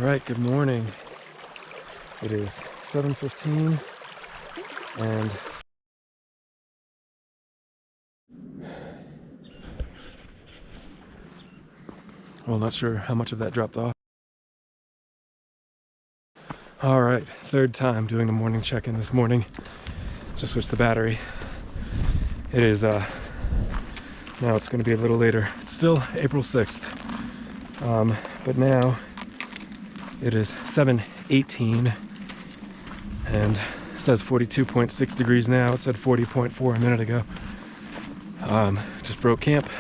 Alright, good morning. It is 7:15 and well, not sure how much of that dropped off. Alright, third time doing the morning check-in this morning. Just switched the battery. It is now it's going to be a little later. It's still April 6th. But now it is 7:18 and it says 42.6 degrees now. It said 40.4 a minute ago. Just broke camp.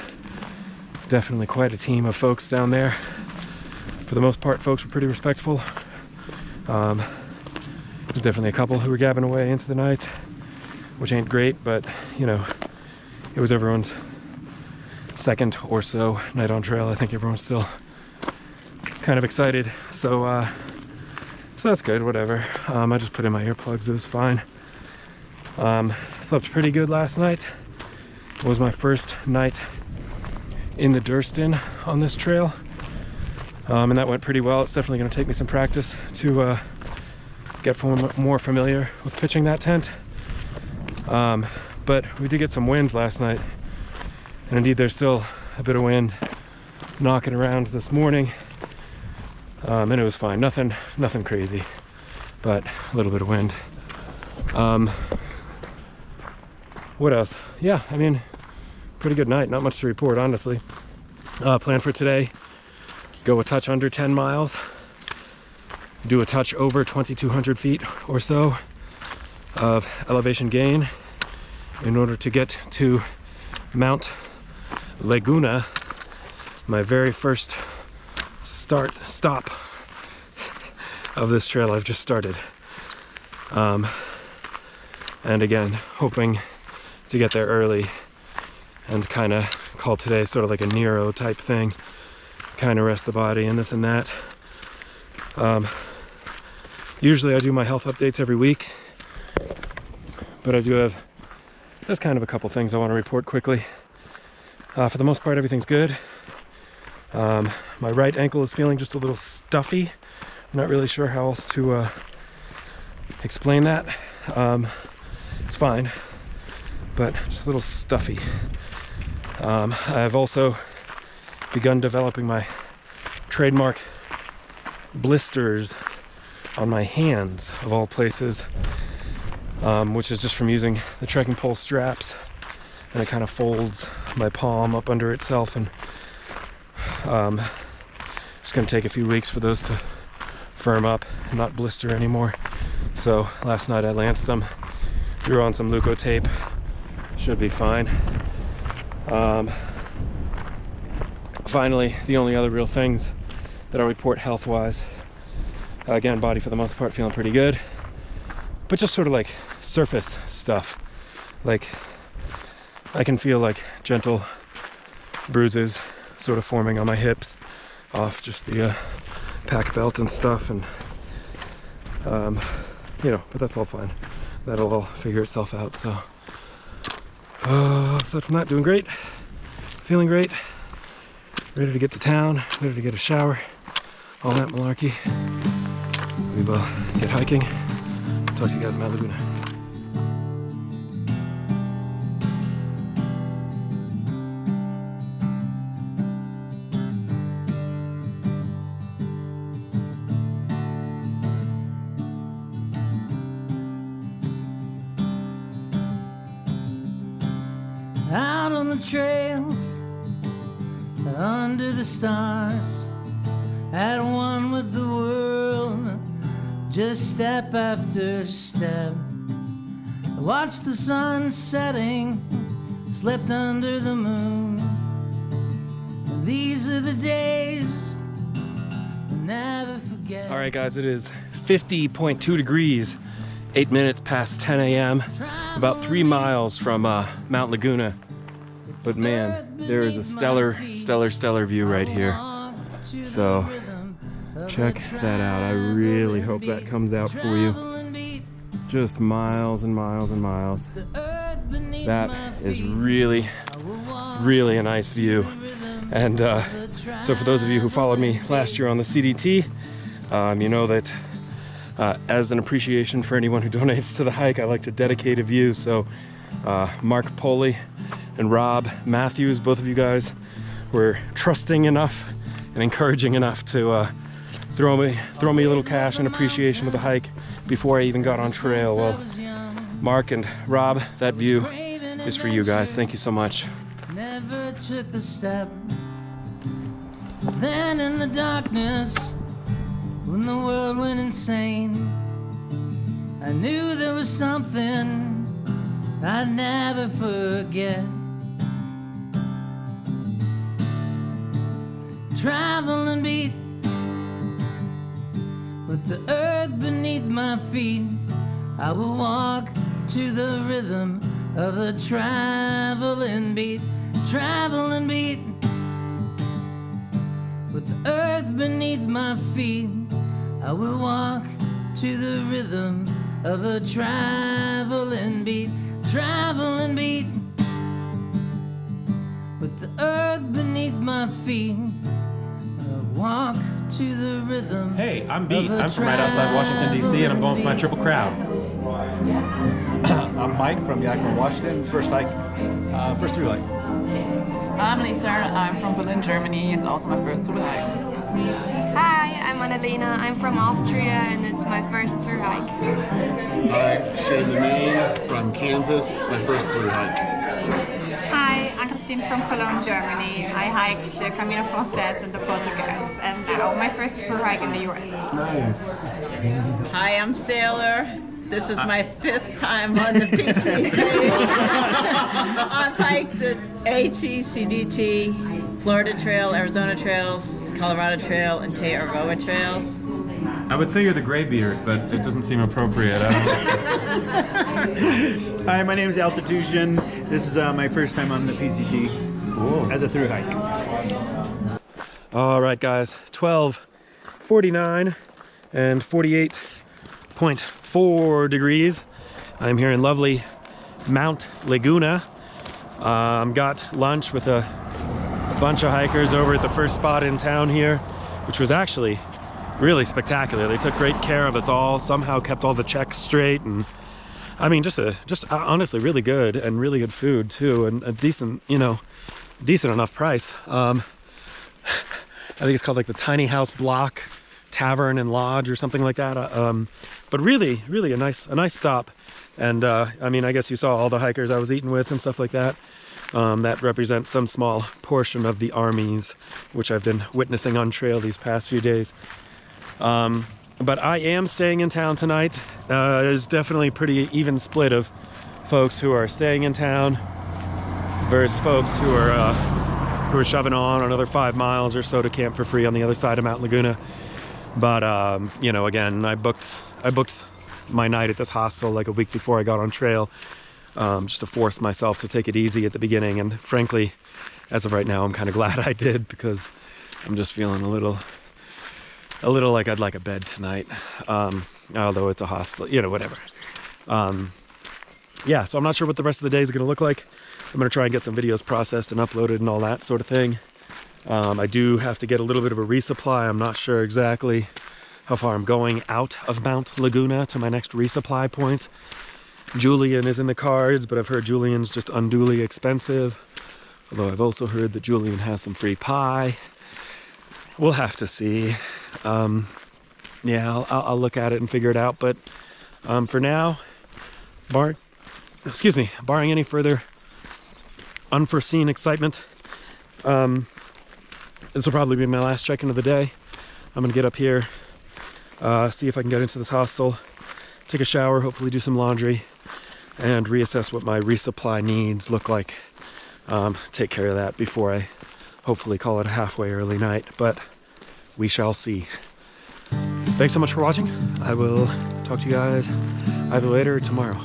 Definitely quite a team of folks down there. For the most part, folks were pretty respectful. There's definitely a couple who were gabbing away into the night, which ain't great, but you know, it was everyone's second or so night on trail. I think everyone's still kind of excited, so that's good, whatever. I just put in my earplugs, it was fine. Slept pretty good last night. It was my first night in the Durston on this trail, and that went pretty well. It's definitely going to take me some practice to get more familiar with pitching that tent. But we did get some wind last night, and indeed there's still a bit of wind knocking around this morning, and it was fine. Nothing crazy, but a little bit of wind. What else? Yeah, I mean, pretty good night. Not much to report, honestly. Plan for today: go a touch under 10 miles, do a touch over 2,200 feet or so of elevation gain in order to get to Mt Laguna, my very first stop of this trail I've just started. And again, hoping to get there early and kind of call today sort of like a Nero type thing, kind of rest the body and this and that. Usually I do my health updates every week, but I do have just kind of a couple things I want to report quickly. For the most part, everything's good. My right ankle is feeling just a little stuffy. I'm not really sure how else to explain that. It's fine, but just a little stuffy. I've also begun developing my trademark blisters on my hands, of all places, which is just from using the trekking pole straps, and it kind of folds my palm up under itself, and it's going to take a few weeks for those to firm up and not blister anymore. So last night I lanced them, threw on some Leuco tape, should be fine. Finally, the only other real things that I'll report health-wise, again, body for the most part feeling pretty good, but just sort of like surface stuff. Like I can feel like gentle bruises sort of forming on my hips off just the pack belt and stuff, and you know, but that's all fine. That'll all figure itself out. So aside from that, doing great, feeling great, ready to get to town, ready to get a shower, all that malarkey. We will get hiking. Talk to you guys in Mount Laguna. Out on the trails, under the stars, at one with the world, just step after step. I watched the sun setting, slept under the moon. And these are the days I'll never forget. All right, guys, it is 50.2 degrees, 8 minutes past 10 a.m. About 3 miles from Mount Laguna. But man, there is a stellar view right here. So check that out. I really hope that comes out for you. Just miles and miles and miles. That is really a nice view. And so for those of you who followed me last year on the CDT, You know that as an appreciation for anyone who donates to the hike, I like to dedicate a view. So Mark Poley and Rob Matthews, both of you guys were trusting enough and encouraging enough to throw me a little cash in appreciation of the hike before I even got on trail. Well, Mark and Rob, that view is for you guys. Thank you so much. Never took the step. Then in the darkness, when the world went insane, I knew there was something I'd never forget. Travel and beat with the earth beneath my feet. I will walk to the rhythm of the traveling beat. Travel and beat with the earth beneath my feet. I will walk to the rhythm of a traveling beat. Traveling beat with the earth beneath my feet. Walk to the rhythm. Hey, I'm Beat. I'm from right outside Washington, D.C., and I'm going for my triple crown. I'm Mike from Yakima, Washington. First Thru-Hike. I'm Lisa. I'm from Berlin, Germany. It's also my first Thru-Hike. Hi, I'm Annalena. I'm from Austria, and it's my first Thru-Hike. I'm Shane Lemaine from Kansas. It's my first Thru-Hike. Hi, I'm Christine from Cologne, Germany. I hiked the Camino Frances and the Portuguese, and now my first Thru-Hike in the US. Nice. Hi, I'm Sailor. This is my 5th time on the PCT. I've hiked the AT, CDT, Florida Trail, Arizona Trails, Colorado Trail, and Teiaroa Trail. I would say you're the graybeard, but it doesn't seem appropriate. Hi, my name is Altitusion. This is my first time on the PCT as a Thru-Hike. All right, guys, 12:49 and 48.4 degrees. I'm here in lovely Mt Laguna. Got lunch with a bunch of hikers over at the first spot in town here, which was actually really spectacular. They took great care of us all, somehow kept all the checks straight, and I mean, just honestly really good and really good food too, and a decent, decent enough price. I think it's called like the Tiny House Block Tavern and Lodge or something like that. But really a nice stop. And I mean, I guess you saw all the hikers I was eating with and stuff like that. That represents some small portion of the armies which I've been witnessing on trail these past few days. But I am staying in town tonight. There's definitely a pretty even split of folks who are staying in town versus folks who are shoving on another 5 miles or so to camp for free on the other side of Mt Laguna. But again, I booked my night at this hostel like a week before I got on trail, just to force myself to take it easy at the beginning. And frankly, as of right now, I'm kind of glad I did, because I'm just feeling a little like I'd like a bed tonight, although it's a hostel, whatever. Yeah, so I'm not sure what the rest of the day is going to look like. I'm going to try and get some videos processed and uploaded and all that sort of thing. I do have to get a little bit of a resupply. I'm not sure exactly how far I'm going out of Mt Laguna to my next resupply point. Julian is in the cards, but I've heard Julian's just unduly expensive. Although I've also heard that Julian has some free pie. We'll have to see. Yeah, I'll look at it and figure it out. But for now, barring any further unforeseen excitement, this will probably be my last check-in of the day. I'm gonna get up here, see if I can get into this hostel, take a shower, hopefully do some laundry, and reassess what my resupply needs look like. Take care of that before I hopefully call it a halfway early night, but we shall see. Thanks so much for watching. I will talk to you guys either later or tomorrow.